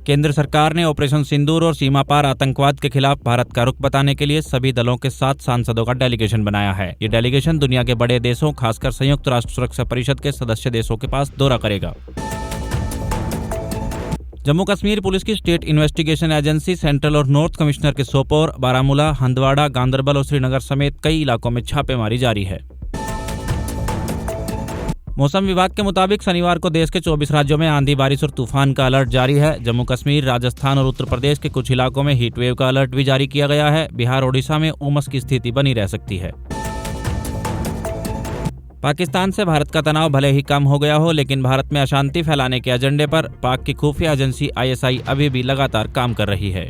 केंद्र सरकार ने ऑपरेशन सिंदूर और सीमा पार आतंकवाद के खिलाफ भारत का रुख बताने के लिए सभी दलों के 7 सांसदों का डेलीगेशन बनाया है। ये डेलीगेशन दुनिया के बड़े देशों, खासकर संयुक्त राष्ट्र सुरक्षा परिषद के सदस्य देशों के पास दौरा करेगा। जम्मू कश्मीर पुलिस की स्टेट इन्वेस्टिगेशन एजेंसी सेंट्रल और नॉर्थ कमिश्नर के सोपोर, बारामूला, हंदवाड़ा, गांदरबल और श्रीनगर समेत कई इलाकों में छापेमारी जारी है। मौसम विभाग के मुताबिक शनिवार को देश के 24 राज्यों में आंधी, बारिश और तूफान का अलर्ट जारी है। जम्मू कश्मीर, राजस्थान और उत्तर प्रदेश के कुछ इलाकों में हीट वेव का अलर्ट भी जारी किया गया है। बिहार, ओडिशा में उमस की स्थिति बनी रह सकती है। पाकिस्तान से भारत का तनाव भले ही कम हो गया हो, लेकिन भारत में अशांति फैलाने के एजेंडे पर पाक की खुफिया एजेंसी ISI अभी भी लगातार काम कर रही है।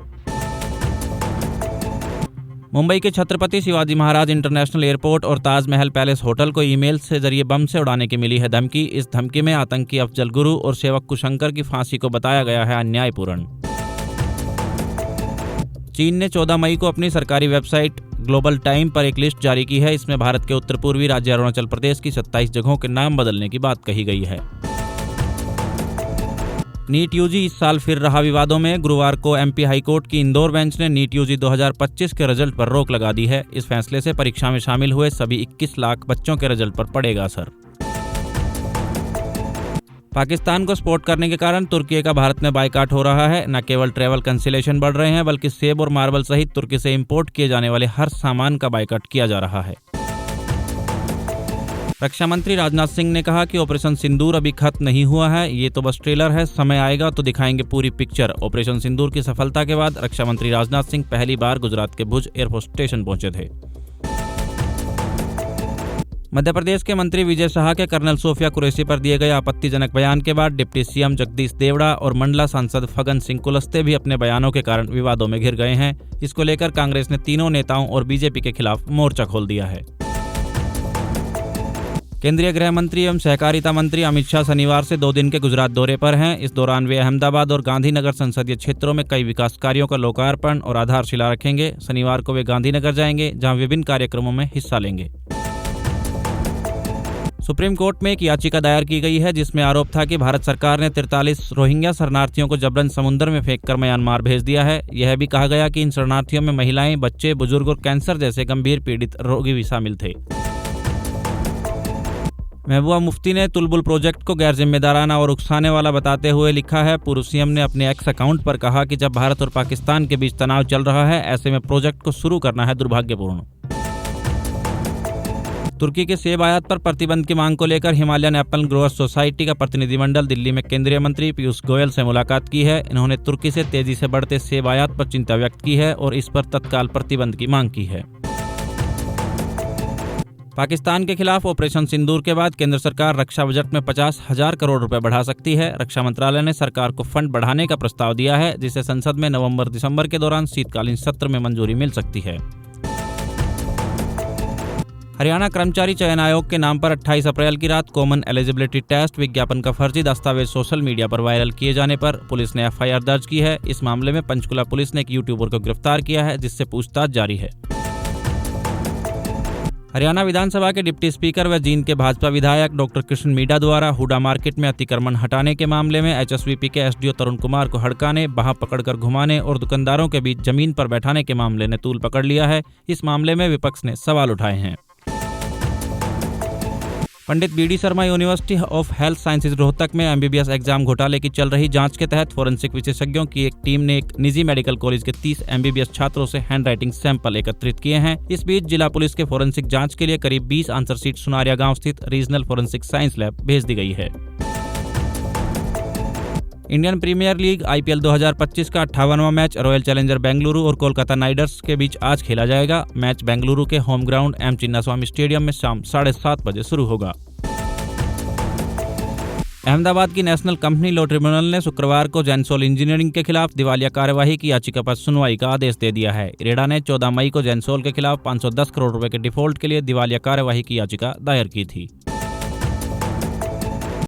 मुंबई के छत्रपति शिवाजी महाराज इंटरनेशनल एयरपोर्ट और ताजमहल पैलेस होटल को ईमेल से जरिए बम से उड़ाने की मिली है धमकी। इस धमकी में आतंकी अफजल गुरु और सेवक कुशंकर की फांसी को बताया गया है अन्यायपूर्ण। चीन ने 14 मई को अपनी सरकारी वेबसाइट ग्लोबल टाइम पर एक लिस्ट जारी की है। इसमें भारत के उत्तर पूर्वी राज्य अरुणाचल प्रदेश की 27 जगहों के नाम बदलने की बात कही गई है। नीट यूजी इस साल फिर रहा विवादों में। गुरुवार को MP हाईकोर्ट की इंदौर बेंच ने नीट यूजी 2025 के रिजल्ट पर रोक लगा दी है। इस फैसले से परीक्षा में शामिल हुए सभी 21 लाख बच्चों के रिजल्ट पर पड़ेगा असर। पाकिस्तान को सपोर्ट करने के कारण तुर्की का भारत में बायकॉट हो रहा है। न केवल ट्रैवल कैंसिलेशन बढ़ रहे हैं, बल्कि सेब और मार्बल सहित तुर्की से इंपोर्ट किए जाने वाले हर सामान का बायकॉट किया जा रहा है। रक्षा मंत्री राजनाथ सिंह ने कहा कि ऑपरेशन सिंदूर अभी खत्म नहीं हुआ है, ये तो बस ट्रेलर है, समय आएगा तो दिखाएंगे पूरी पिक्चर। ऑपरेशन सिंदूर की सफलता के बाद रक्षा मंत्री राजनाथ सिंह पहली बार गुजरात के भुज एयरफोर्स स्टेशन पहुंचे थे। मध्य प्रदेश के मंत्री विजय शाह के कर्नल सोफिया कुरैशी पर दिए गए आपत्तिजनक बयान के बाद डिप्टी CM जगदीश देवड़ा और मंडला सांसद फगन सिंह कुलस्ते भी अपने बयानों के कारण विवादों में घिर गए हैं। इसको लेकर कांग्रेस ने तीनों नेताओं और बीजेपी के खिलाफ मोर्चा खोल दिया है। केंद्रीय गृह मंत्री एवं सहकारिता मंत्री अमित शाह शनिवार से 2 दिन के गुजरात दौरे पर हैं। इस दौरान वे अहमदाबाद और गांधीनगर संसदीय क्षेत्रों में कई विकास कार्यों का लोकार्पण और आधारशिला रखेंगे। शनिवार को वे गांधीनगर जाएंगे, जहां विभिन्न कार्यक्रमों में हिस्सा लेंगे। सुप्रीम कोर्ट में एक याचिका दायर की गई है, जिसमें आरोप था कि भारत सरकार ने 43 रोहिंग्या शरणार्थियों को जबरन समुद्र में फेंककर म्यांमार भेज दिया है। यह भी कहा गया कि इन शरणार्थियों में महिलाएं, बच्चे, बुजुर्ग और कैंसर जैसे गंभीर पीड़ित रोगी भी शामिल थे। महबूबा मुफ्ती ने तुलबुल प्रोजेक्ट को गैर जिम्मेदाराना और उकसाने वाला बताते हुए लिखा है। पूर्व CM ने अपने एक्स अकाउंट पर कहा कि जब भारत और पाकिस्तान के बीच तनाव चल रहा है, ऐसे में प्रोजेक्ट को शुरू करना है दुर्भाग्यपूर्ण। तुर्की के सेब आयात पर प्रतिबंध की मांग को लेकर हिमालयन एप्पल ग्रोअर्स सोसाइटी का प्रतिनिधिमंडल दिल्ली में केंद्रीय मंत्री पीयूष गोयल से मुलाकात की है। इन्होंने तुर्की से तेजी से बढ़ते सेब आयात पर चिंता व्यक्त की है और इस पर तत्काल प्रतिबंध की मांग की है। पाकिस्तान के खिलाफ ऑपरेशन सिंदूर के बाद केंद्र सरकार रक्षा बजट में 50,000 करोड़ रुपए बढ़ा सकती है। रक्षा मंत्रालय ने सरकार को फंड बढ़ाने का प्रस्ताव दिया है, जिसे संसद में नवंबर-दिसंबर के दौरान शीतकालीन सत्र में मंजूरी मिल सकती है। हरियाणा कर्मचारी चयन आयोग के नाम पर 28 अप्रैल की रात कॉमन एलिजिबिलिटी टेस्ट विज्ञापन का फर्जी दस्तावेज सोशल मीडिया पर वायरल किए जाने पर पुलिस ने FIR दर्ज की है। इस मामले में पंचकुला पुलिस ने एक यूट्यूबर को गिरफ्तार किया है, जिससे पूछताछ जारी है। हरियाणा विधानसभा के डिप्टी स्पीकर व जींद के भाजपा विधायक डॉक्टर कृष्ण मीडा द्वारा हुडा मार्केट में अतिक्रमण हटाने के मामले में HSVP के SDO तरुण कुमार को हड़काने, बाह पकड़कर घुमाने और दुकानदारों के बीच जमीन पर बैठाने के मामले ने तूल पकड़ लिया है। इस मामले में विपक्ष ने सवाल उठाए हैं। पंडित BD Sharma university of health sciences Rohtak में MBBS एग्जाम घोटाले की चल रही जांच के तहत फोरेंसिक विशेषज्ञों की एक टीम ने एक निजी मेडिकल कॉलेज के 30 MBBS छात्रों से हैंडराइटिंग सैंपल एकत्रित किए हैं। इस बीच जिला पुलिस के फोरेंसिक जांच के लिए करीब 20 आंसर शीट सुनारिया गांव स्थित रीजनल फोरेंसिक साइंस लैब भेज दी गई है। इंडियन प्रीमियर लीग IPL 2025 का 58वां मैच रॉयल चैलेंजर बेंगलुरु और कोलकाता नाइट राइडर्स के बीच आज खेला जाएगा। मैच बेंगलुरु के home ground M Chinnaswamy stadium में शाम 7:30 बजे शुरू होगा। अहमदाबाद की नेशनल कंपनी लॉ ट्रिब्यूनल ने शुक्रवार को जेंसोल इंजीनियरिंग के खिलाफ दिवालिया कार्यवाही की याचिका पर सुनवाई का आदेश दे दिया है। इरेडा ने 14 मई को जेंसोल के खिलाफ 510 करोड़ रुपए के डिफॉल्ट के लिए दिवालिया कार्यवाही की याचिका दायर की थी।